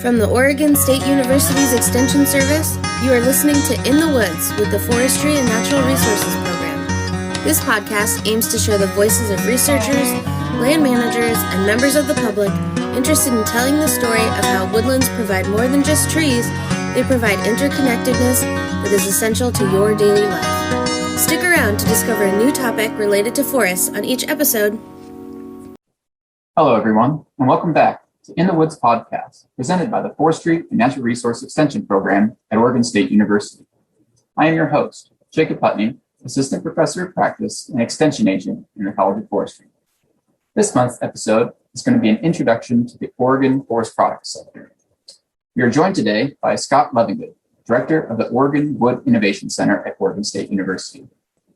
From the Oregon State University's Extension Service, you are listening to In the Woods with the Forestry and Natural Resources Program. This podcast aims to share the voices of researchers, land managers, and members of the public interested in telling the story of how woodlands provide more than just trees. They provide interconnectedness that is essential to your daily life. Stick around to discover a new topic related to forests on each episode. Hello, everyone, and welcome back to In the Woods podcast, presented by the Forestry and Natural Resource Extension Program at Oregon State University. I am your host, Jacob Putney, Assistant Professor of Practice and Extension Agent in the College of Forestry. This month's episode is going to be an introduction to the Oregon forest products sector. We are joined today by Scott Leavengood, Director of the Oregon Wood Innovation Center at Oregon State University.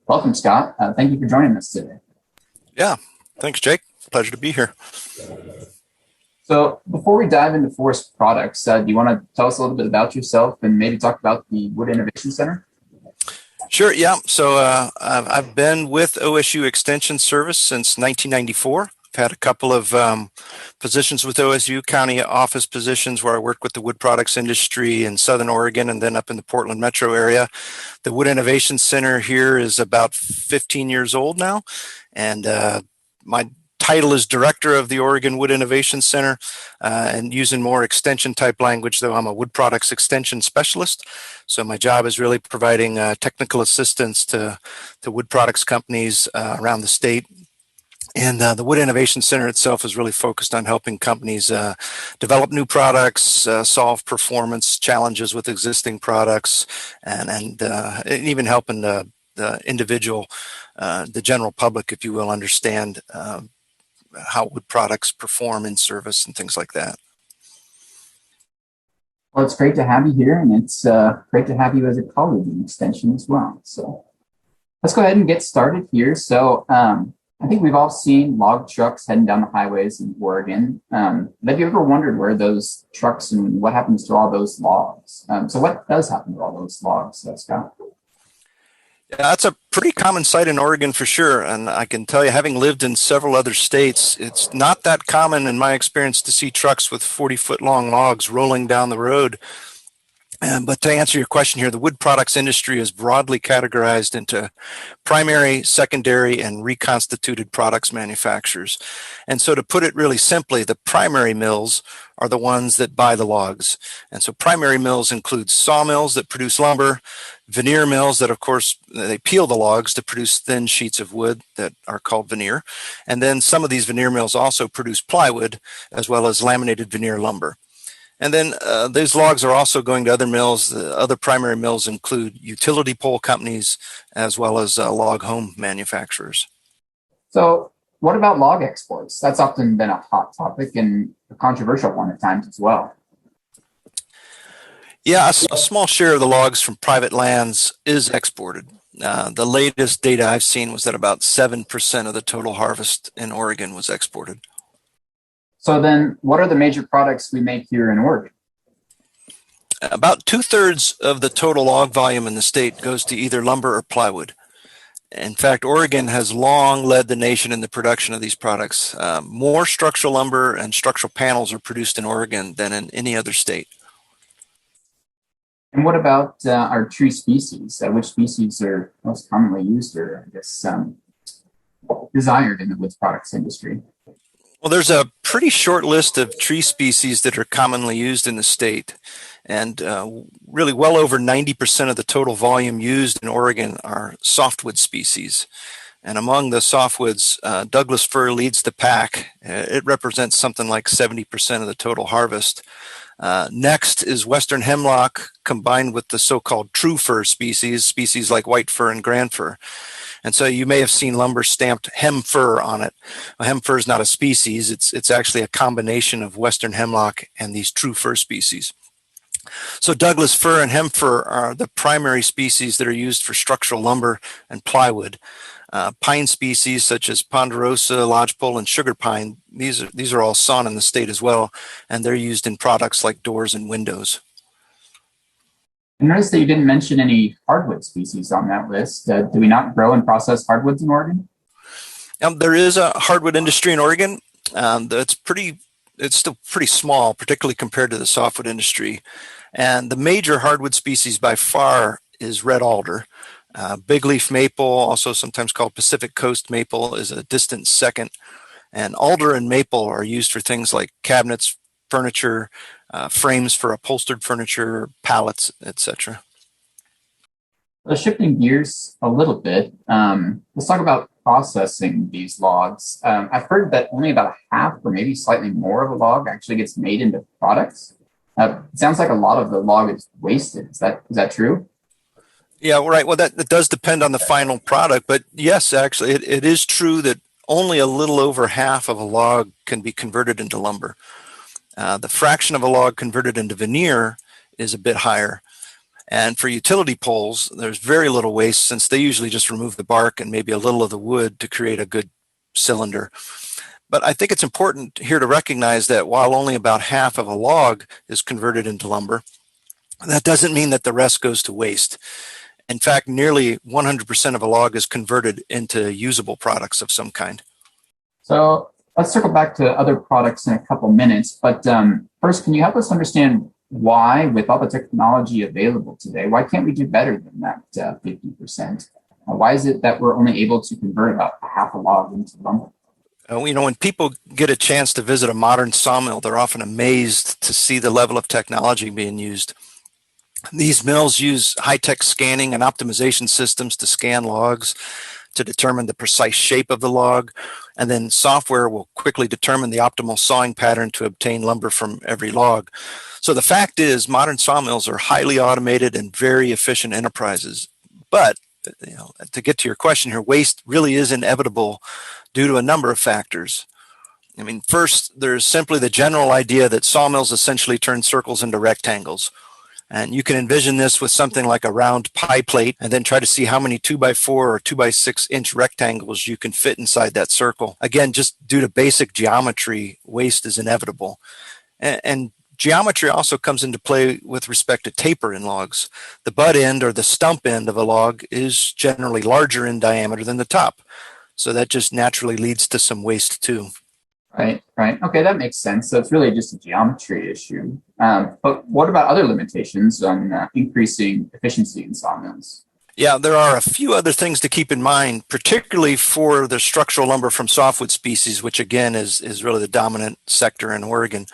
Welcome, Scott. Thank you for joining us today. Yeah, thanks, Jake. Pleasure to be here. So before we dive into forest products, do you want to tell us a little bit about yourself and maybe talk about the Wood Innovation Center? Sure, yeah. So I've been with OSU Extension Service since 1994. I've had a couple of positions with OSU, county office positions where I worked with the wood products industry in Southern Oregon and then up in the Portland metro area. The Wood Innovation Center here is about 15 years old now, and my title is Director of the Oregon Wood Innovation Center, and using more extension type language, though I'm a wood products extension specialist. So my job is really providing technical assistance to wood products companies around the state. And the Wood Innovation Center itself is really focused on helping companies develop new products, solve performance challenges with existing products, and even helping the individual, the general public, if you will, understand how wood products perform in service and things like that. Well, it's great to have you here, and it's great to have you as a colleague in Extension as well. So let's go ahead and get started here. So I think we've all seen log trucks heading down the highways in Oregon. Have you ever wondered where those trucks and what happens to all those logs? So what does happen to all those logs, Scott? Yeah, that's a pretty common sight in Oregon for sure. And I can tell you, having lived in several other states, it's not that common in my experience to see trucks with 40-foot long logs rolling down the road. But to answer your question here, the wood products industry is broadly categorized into primary, secondary, and reconstituted products manufacturers. And so to put it really simply, the primary mills are the ones that buy the logs. And so primary mills include sawmills that produce lumber, veneer mills that, of course, they peel the logs to produce thin sheets of wood that are called veneer. And then some of these veneer mills also produce plywood as well as laminated veneer lumber. And then these logs are also going to other mills. The other primary mills include utility pole companies as well as log home manufacturers. So what about log exports? That's often been a hot topic and a controversial one at times as well. Yeah, a small share of the logs from private lands is exported. The latest data I've seen was that about 7% of the total harvest in Oregon was exported. So then what are the major products we make here in Oregon? About 2/3 of the total log volume in the state goes to either lumber or plywood. In fact, Oregon has long led the nation in the production of these products. More structural lumber and structural panels are produced in Oregon than in any other state. And what about our tree species? Which species are most commonly used or, I guess, desired in the wood products industry? Well, there's a pretty short list of tree species that are commonly used in the state. And really well over 90% of the total volume used in Oregon are softwood species. And among the softwoods, Douglas fir leads the pack. It represents something like 70% of the total harvest. Next is western hemlock combined with the so-called true fir species like white fir and grand fir. And so you may have seen lumber stamped hem fir on it. Well, hem fir is not a species. It's actually a combination of western hemlock and these true fir species. So Douglas fir and hem fir are the primary species that are used for structural lumber and plywood. Pine species such as ponderosa, lodgepole, and sugar pine, these are all sawn in the state as well, and they're used in products like doors and windows. I noticed that you didn't mention any hardwood species on that list. Do we not grow and process hardwoods in Oregon? There is a hardwood industry in Oregon that's pretty it's still pretty small, particularly compared to the softwood industry. And the major hardwood species by far is red alder. Big leaf maple, also sometimes called Pacific Coast maple, is a distant second. And alder and maple are used for things like cabinets, furniture, frames for upholstered furniture, pallets, etc. Shifting gears a little bit, let's talk about processing these logs. I've heard that only about half or maybe slightly more of a log actually gets made into products. It sounds like a lot of the log is wasted. Is that true? Yeah, right. Well, that does depend on the final product, but yes, actually, it is true that only a little over half of a log can be converted into lumber. The fraction of a log converted into veneer is a bit higher. And for utility poles, there's very little waste since they usually just remove the bark and maybe a little of the wood to create a good cylinder. But I think it's important here to recognize that while only about half of a log is converted into lumber, that doesn't mean that the rest goes to waste. In fact, nearly 100% of a log is converted into usable products of some kind. So let's circle back to other products in a couple minutes. But first, can you help us understand why, with all the technology available today, why can't we do better than that 50%? Why is it that we're only able to convert about half a log into lumber? When people get a chance to visit a modern sawmill, they're often amazed to see the level of technology being used. These mills use high-tech scanning and optimization systems to scan logs to determine the precise shape of the log, and then software will quickly determine the optimal sawing pattern to obtain lumber from every log. So the fact is, modern sawmills are highly automated and very efficient enterprises. But to get to your question here, waste really is inevitable due to a number of factors. I mean, first, there's simply the general idea that sawmills essentially turn circles into rectangles. And you can envision this with something like a round pie plate and then try to see how many 2x4 or 2x6 inch rectangles you can fit inside that circle. Again, just due to basic geometry, waste is inevitable. And geometry also comes into play with respect to taper in logs. The butt end or the stump end of a log is generally larger in diameter than the top. So that just naturally leads to some waste too. Right. Okay, that makes sense. So it's really just a geometry issue. But what about other limitations on increasing efficiency in sawmills? Yeah, there are a few other things to keep in mind, particularly for the structural lumber from softwood species, which again is really the dominant sector in Oregon.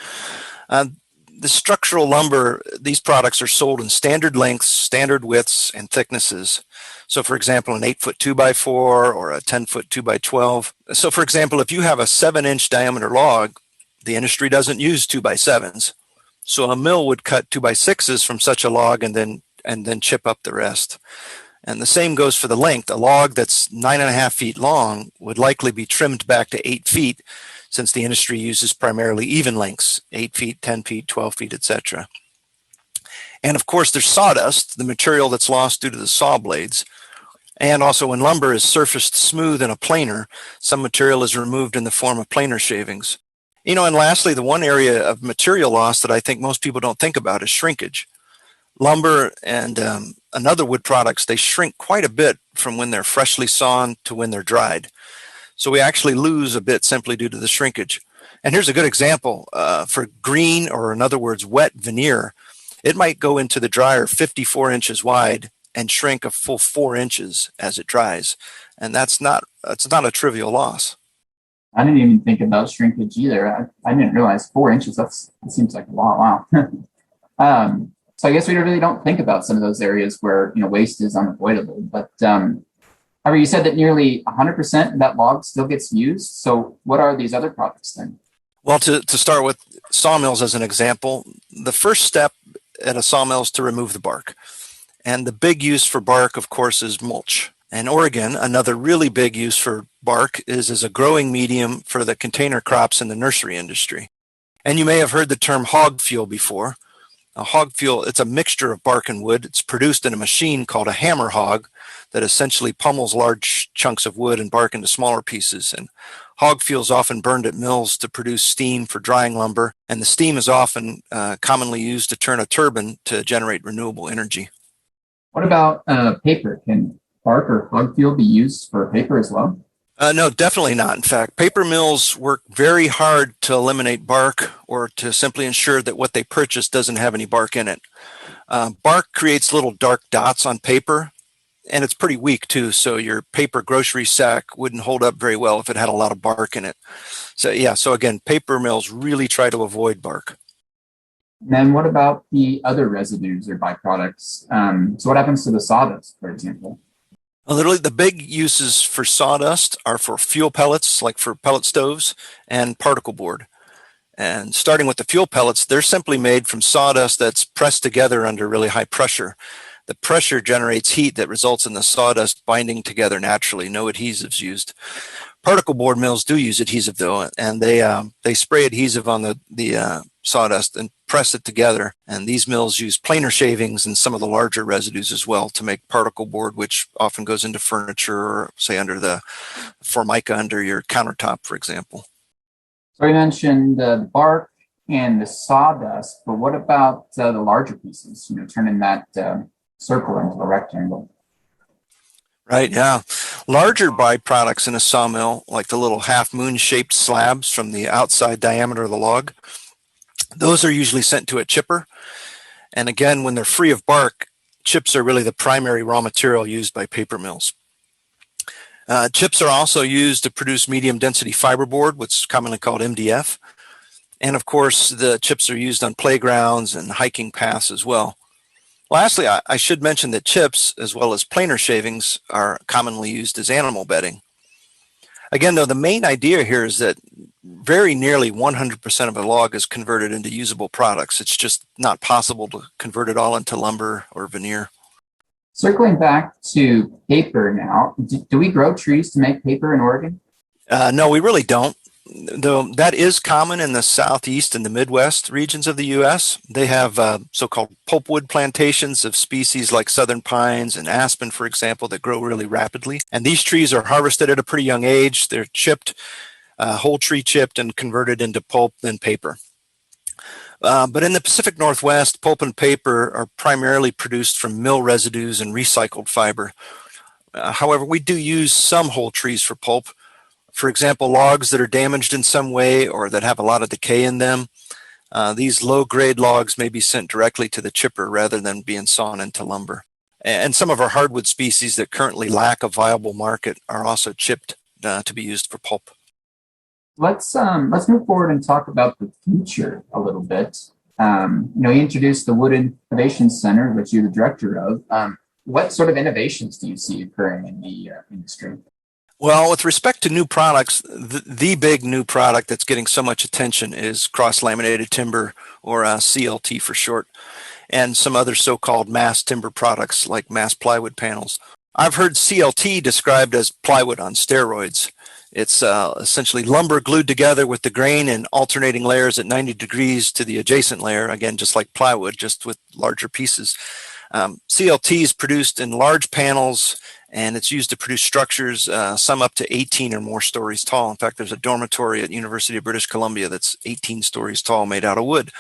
The structural lumber, these products are sold in standard lengths, standard widths, and thicknesses. So for example, an 8-foot 2x4 or a 10-foot 2x12. So for example, if you have a 7-inch diameter log, the industry doesn't use 2x7s. So a mill would cut 2x6s from such a log and then chip up the rest. And the same goes for the length. A log that's 9.5 feet long would likely be trimmed back to 8 feet, since the industry uses primarily even lengths, 8 feet, 10 feet, 12 feet, etc. And of course, there's sawdust, the material that's lost due to the saw blades. And also when lumber is surfaced smooth in a planer, some material is removed in the form of planer shavings. And lastly, the one area of material loss that I think most people don't think about is shrinkage. Lumber and other wood products, they shrink quite a bit from when they're freshly sawn to when they're dried. So we actually lose a bit simply due to the shrinkage. And here's a good example. For green, or in other words, wet veneer, it might go into the dryer 54 inches wide and shrink a full 4 inches as it dries. And that's not a trivial loss. I didn't even think about shrinkage either. I didn't realize 4 inches. That seems like a lot. Wow. So I guess we really don't think about some of those areas where waste is unavoidable. But however, you said that nearly 100% of that log still gets used. So what are these other products then? Well, to start with sawmills as an example, the first step at a sawmill is to remove the bark. And the big use for bark, of course, is mulch. In Oregon, another really big use for bark is as a growing medium for the container crops in the nursery industry. And you may have heard the term hog fuel before. A hog fuel, it's a mixture of bark and wood. It's produced in a machine called a hammer hog that essentially pummels large chunks of wood and bark into smaller pieces. And hog fuel is often burned at mills to produce steam for drying lumber. And the steam is often commonly used to turn a turbine to generate renewable energy. What about paper? Can bark or hog fuel be used for paper as well? No, definitely not. In fact, paper mills work very hard to eliminate bark or to simply ensure that what they purchase doesn't have any bark in it. Bark creates little dark dots on paper, and it's pretty weak too. So your paper grocery sack wouldn't hold up very well if it had a lot of bark in it. So yeah, so again, paper mills really try to avoid bark. And then what about the other residues or byproducts? So what happens to the sawdust, for example? Literally, the big uses for sawdust are for fuel pellets, like for pellet stoves, and particle board. And starting with the fuel pellets, they're simply made from sawdust that's pressed together under really high pressure. The pressure generates heat that results in the sawdust binding together naturally. No adhesives used. Particle board mills do use adhesive though, and they spray adhesive on the sawdust and press it together. And these mills use planer shavings and some of the larger residues as well to make particle board, which often goes into furniture or say under the formica under your countertop, for example. So we mentioned the bark and the sawdust, but what about the larger pieces, turning that circle into a rectangle? Right, yeah. Larger byproducts in a sawmill, like the little half moon shaped slabs from the outside diameter of the log, those are usually sent to a chipper. And again, when they're free of bark, chips are really the primary raw material used by paper mills. Chips are also used to produce medium density fiberboard, what's commonly called MDF. And of course, the chips are used on playgrounds and hiking paths as well. Lastly, I should mention that chips, as well as planer shavings, are commonly used as animal bedding. Again, though, the main idea here is that very nearly 100% of a log is converted into usable products. It's just not possible to convert it all into lumber or veneer. Circling back to paper now, do we grow trees to make paper in Oregon? No, we really don't. Though that is common in the southeast and the Midwest regions of the U.S. They have so-called pulpwood plantations of species like southern pines and aspen, for example, that grow really rapidly. And these trees are harvested at a pretty young age. They're chipped, whole tree chipped and converted into pulp and paper. But in the Pacific Northwest, pulp and paper are primarily produced from mill residues and recycled fiber. However, we do use some whole trees for pulp. For example, logs that are damaged in some way or that have a lot of decay in them. These low-grade logs may be sent directly to the chipper rather than being sawn into lumber. And some of our hardwood species that currently lack a viable market are also chipped to be used for pulp. Let's move forward and talk about the future a little bit. You introduced the Wood Innovation Center, which you're the director of. What sort of innovations do you see occurring in the industry? Well, with respect to new products, the big new product that's getting so much attention is cross-laminated timber, or CLT for short, and some other so-called mass timber products like mass plywood panels. I've heard CLT described as plywood on steroids. It's essentially lumber glued together with the grain in alternating layers at 90 degrees to the adjacent layer, again, just like plywood, just with larger pieces. CLT is produced in large panels, and it's used to produce structures, some up to 18 or more stories tall. In fact, there's a dormitory at University of British Columbia that's 18 stories tall, made out of wood.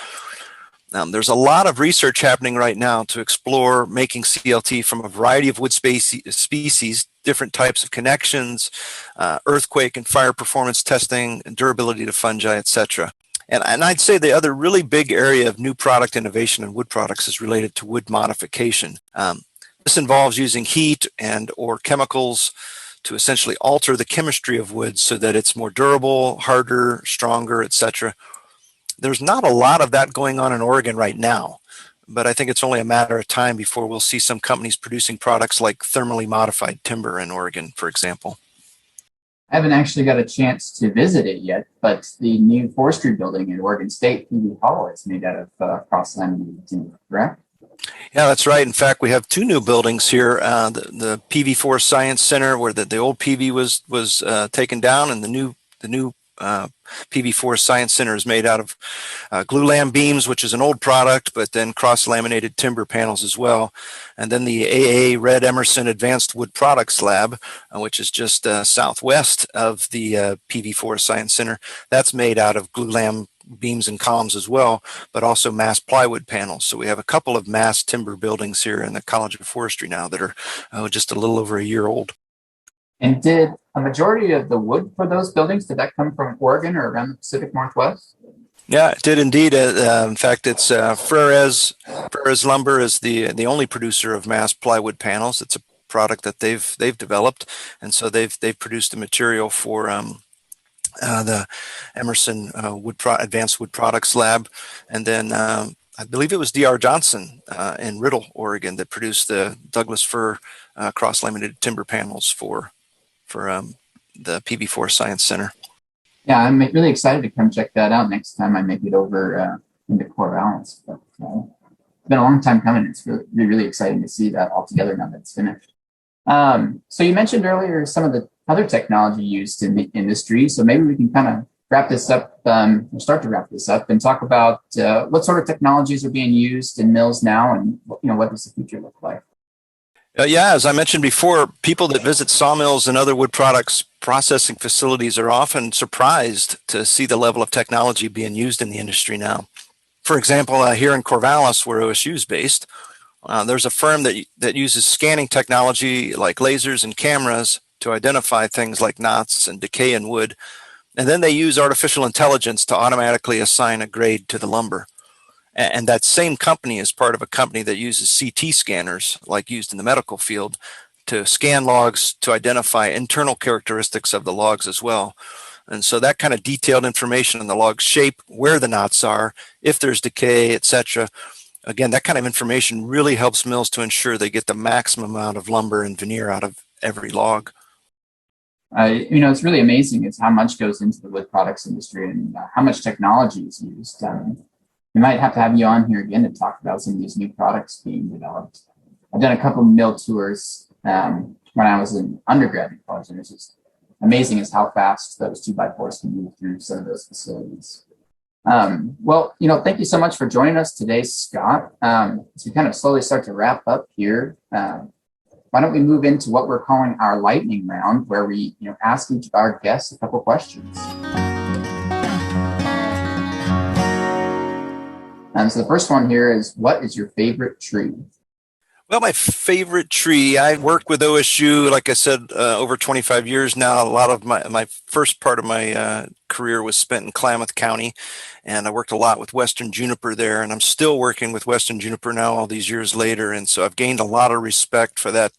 There's a lot of research happening right now to explore making CLT from a variety of wood species, different types of connections, earthquake and fire performance testing, and durability to fungi, etc. And I'd say the other really big area of new product innovation in wood products is related to wood modification. This involves using heat and or chemicals to essentially alter the chemistry of wood so that it's more durable, harder, stronger, etc. There's not a lot of that going on in Oregon right now, but I think it's only a matter of time before we'll see some companies producing products like thermally modified timber in Oregon, for example. I haven't actually got a chance to visit it yet, but the new forestry building at Oregon State, PV Hall, is made out of cross-laminated timber, correct? Yeah, that's right. In fact, we have two new buildings here. The PV Forest Science Center, where the old PV was taken down, and the new PV Forest Science Center is made out of glulam beams, which is an old product, but then cross-laminated timber panels as well. And then the AA Red Emerson Advanced Wood Products Lab, which is just southwest of the PV Forest Science Center. That's made out of glulam beams and columns as well, but also mass plywood panels. So we have a couple of mass timber buildings here in the College of Forestry now that are just a little over a year old. And did a majority of the wood for those buildings, did that come from Oregon or around the Pacific Northwest? Yeah, it did indeed. In fact, it's Freres Lumber is the only producer of mass plywood panels. It's a product that they've developed, and so they've produced the material for the Emerson Advanced Wood Products Lab, and then I believe it was D.R. Johnson in Riddle, Oregon, that produced the Douglas fir cross-laminated timber panels for the PB4 Science Center. Yeah, I'm really excited to come check that out next time I make it over into Corvallis. But it's been a long time coming. It's really exciting to see that all together now that it's finished. So you mentioned earlier some of the other technology used in the industry. So maybe we can kind of wrap this up, or start to wrap this up, and talk about what sort of technologies are being used in mills now, and what does the future look like? Yeah, as I mentioned before, people that visit sawmills and other wood products processing facilities are often surprised to see the level of technology being used in the industry now. For example, here in Corvallis, where OSU is based, there's a firm that uses scanning technology like lasers and cameras to identify things like knots and decay in wood. And then they use artificial intelligence to automatically assign a grade to the lumber. And that same company is part of a company that uses CT scanners, like used in the medical field, to scan logs to identify internal characteristics of the logs as well. And so that kind of detailed information on the log's shape, where the knots are, if there's decay, etc. Again, that kind of information really helps mills to ensure they get the maximum amount of lumber and veneer out of every log. It's really amazing is how much goes into the wood products industry and how much technology is used. We might have to have you on here again to talk about some of these new products being developed. I've done a couple of mill tours when I was in undergrad in college, and it's just amazing as how fast those 2x4s can move through some of those facilities. Thank you so much for joining us today, Scott. As we kind of slowly start to wrap up here, why don't we move into what we're calling our lightning round, where we ask each of our guests a couple questions. So the first one here is, what is your favorite tree? Well, my favorite tree, I worked with OSU, like I said, over 25 years now. A lot of my first part of my career was spent in Klamath County, and I worked a lot with Western juniper there, and I'm still working with Western juniper now all these years later. And so I've gained a lot of respect for that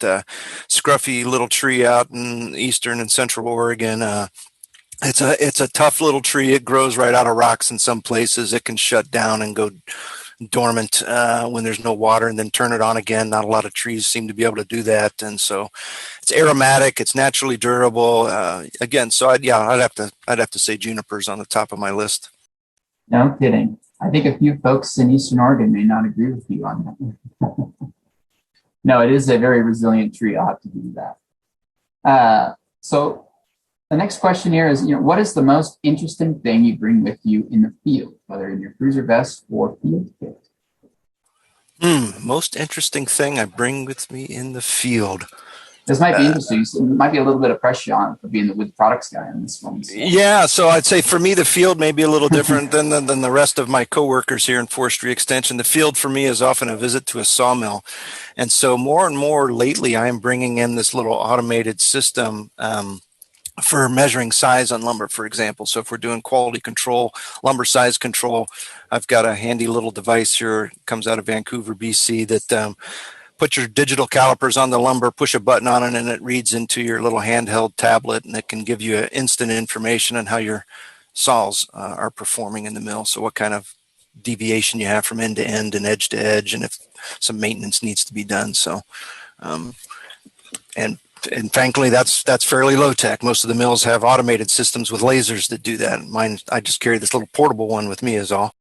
scruffy little tree out in eastern and central Oregon. It's a tough little tree. It grows right out of rocks in some places. It can shut down and go dormant when there's no water and then turn it on again. Not a lot of trees seem to be able to do that. And so it's aromatic. It's naturally durable. I'd have to say juniper's on the top of my list. No kidding. I think a few folks in Eastern Oregon may not agree with you on that. No, it is a very resilient tree. I'll have to do that. So the next question here is, what is the most interesting thing you bring with you in the field, whether in your cruiser vest or field kit? Most interesting thing I bring with me in the field. This might be interesting. So there might be a little bit of pressure on for being the wood products guy on this one. So. Yeah, so I'd say for me, the field may be a little different than the rest of my coworkers here in Forestry Extension. The field for me is often a visit to a sawmill. And so more and more lately, I am bringing in this little automated system for measuring size on lumber, for example. So if we're doing quality control, lumber size control, I've got a handy little device here. It comes out of Vancouver, BC, that put your digital calipers on the lumber, push a button on it, and it reads into your little handheld tablet, and it can give you instant information on how your saws are performing in the mill. So what kind of deviation you have from end to end and edge to edge, and if some maintenance needs to be done. So, and frankly, that's fairly low tech. Most of the mills have automated systems with lasers that do that. Mine, I just carry this little portable one with me is all.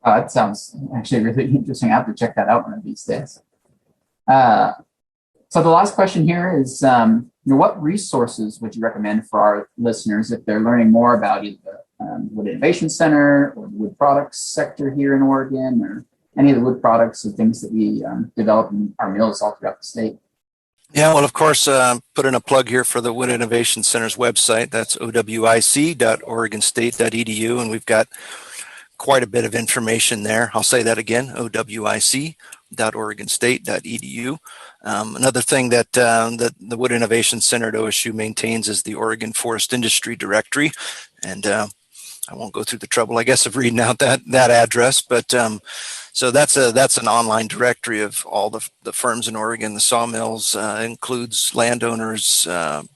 That sounds actually really interesting. I have to check that out one of these days. So the last question here is, what resources would you recommend for our listeners if they're learning more about either the Wood Innovation Center or the wood products sector here in Oregon, or any of the wood products or things that we develop in our mills all throughout the state? Yeah, well, of course, put in a plug here for the Wood Innovation Center's website. That's owic.oregonstate.edu, and we've got quite a bit of information there. I'll say that again, owic.oregonstate.edu. Another thing that the Wood Innovation Center at OSU maintains is the Oregon Forest Industry Directory. And I won't go through the trouble, I guess, of reading out that address, but so that's an online directory of all the firms in Oregon. The Sawmills includes landowners,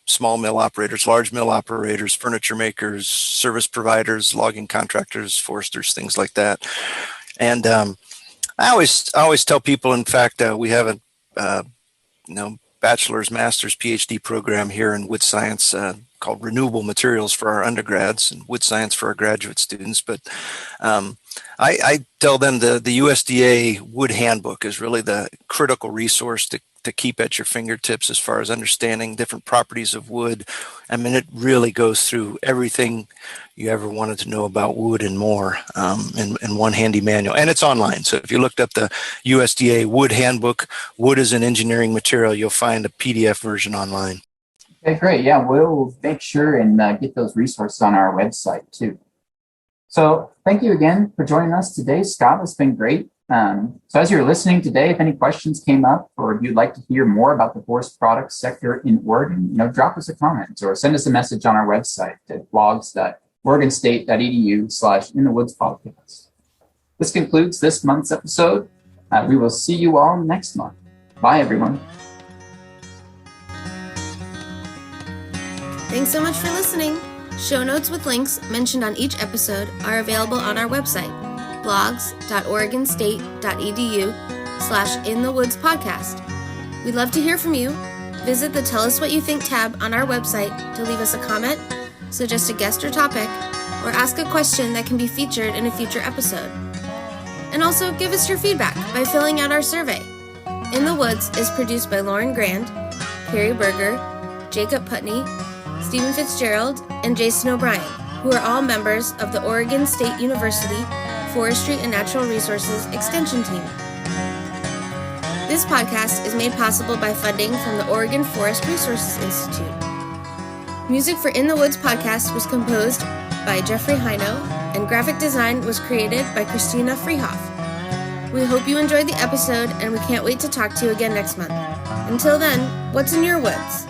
small mill operators, large mill operators, furniture makers, service providers, logging contractors, foresters, things like that. And I always tell people, in fact, we have a bachelor's, master's, PhD program here in wood science called Renewable Materials for our undergrads and wood science for our graduate students. But I tell them the USDA Wood Handbook is really the critical resource to keep at your fingertips as far as understanding different properties of wood. I mean, it really goes through everything you ever wanted to know about wood and more in one handy manual. And it's online. So if you looked up the USDA Wood Handbook, Wood is an Engineering Material, you'll find a PDF version online. Okay, great. Yeah, we'll make sure and get those resources on our website too. So thank you again for joining us today, Scott. It's been great. So as you're listening today, if any questions came up or if you'd like to hear more about the forest products sector in Oregon, drop us a comment or send us a message on our website at blogs.oregonstate.edu/inthewoods podcast. This concludes this month's episode. We will see you all next month. Bye, everyone. Thanks so much for listening. Show notes with links mentioned on each episode are available on our website, blogs.oregonstate.edu/inthewoods podcast. We'd love to hear from you. Visit the Tell Us What You Think tab on our website to leave us a comment, suggest a guest or topic, or ask a question that can be featured in a future episode. And also give us your feedback by filling out our survey. In the Woods is produced by Lauren Grand, Carrie Berger, Jacob Putney, Stephen Fitzgerald, and Jason O'Brien, who are all members of the Oregon State University Forestry and Natural Resources Extension Team. This podcast is made possible by funding from the Oregon Forest Resources Institute. Music for In the Woods podcast was composed by Jeffrey Hino, and graphic design was created by Christina Freehoff. We hope you enjoyed the episode, and we can't wait to talk to you again next month. Until then, what's in your woods?